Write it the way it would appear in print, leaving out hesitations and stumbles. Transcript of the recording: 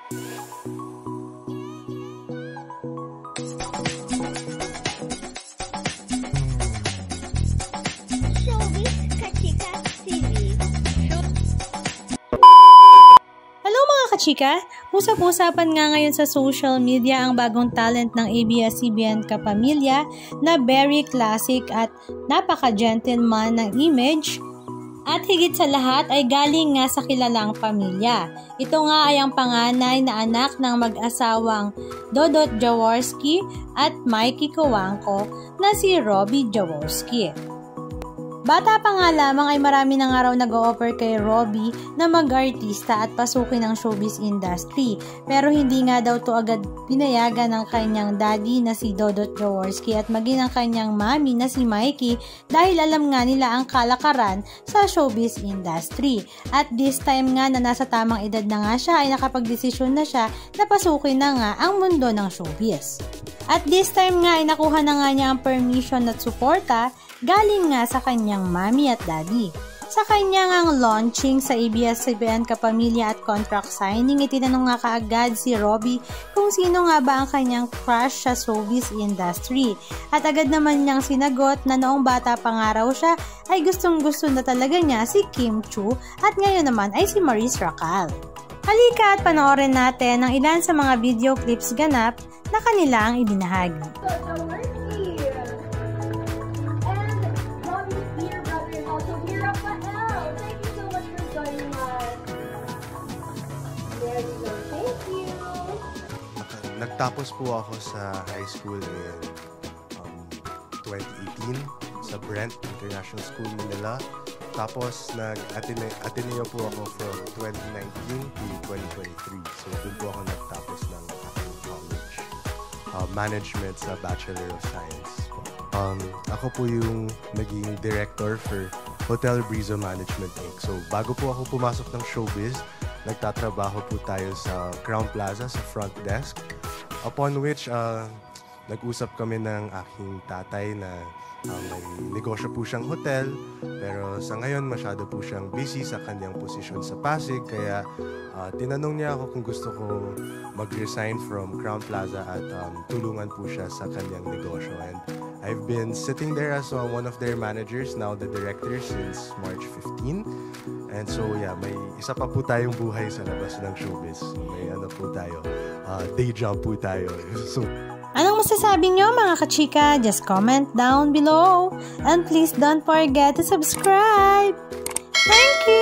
Chika, usap-usapan nga ngayon sa social media ang bagong talent ng ABS-CBN Kapamilya na very classic at napaka-gentleman ng image at higit sa lahat ay galing nga sa kilalang pamilya. Ito nga ay ang panganay na anak ng mag-asawang Dodot Jaworski at Mikey Cojuangco na si Robbie Jaworski. Bata pa nga lamang ay marami na nga raw nag-o-offer kay Robbie na mag-artista at pasukin ang showbiz industry. Pero hindi nga daw to agad pinayagan ng kanyang daddy na si Dodot Jaworski at maging ang kanyang mami na si Mikey dahil alam nga nila ang kalakaran sa showbiz industry. At this time nga na nasa tamang edad na nga siya ay nakapag-desisyon na siya na pasukin na nga ang mundo ng showbiz. At this time nga ay nakuha na nga niya ang permission at suporta galing nga sa kanyang mami at daddy. Sa kanyang ang launching sa ABS-CBN Kapamilya at contract signing, itinanong nga kaagad si Robbie kung sino nga ba ang kanyang crush sa showbiz industry. At agad naman niyang sinagot na noong bata pa nga raw siya ay gustong-gusto na talaga niya si Kim Chiu at ngayon naman ay si Maurice Racal. Halika at panoorin natin ang ilan sa mga video clips ganap na kanila ang ibinahagi. Nagtapos po ako sa high school in 2018 sa Brent International School, Manila. Tapos nag-Ateneo po ako from 2019 to 2023. So doon po ako nagtapos ng college. Management sa Bachelor of Science. Ako po yung naging director for Hotel Brizo Management Inc. So bago po ako pumasok ng showbiz, nagtatrabaho po tayo sa Crown Plaza sa front desk. Upon which, nag-usap kami ng aking tatay na may negosyo po siyang hotel. Pero sa ngayon, masyado po siyang busy sa kanyang posisyon sa Pasig. Kaya tinanong niya ako kung gusto ko mag-resign from Crown Plaza at tulungan po siya sa kanyang negosyo. And I've been sitting there as one of their managers, now the director, since March 15. And so yeah, may isa pa po tayong buhay sa labas ng showbiz. May ano po tayo, day job po tayo. So, anong masasabi nyo mga kachika? Just comment down below. And please don't forget to subscribe. Thank you!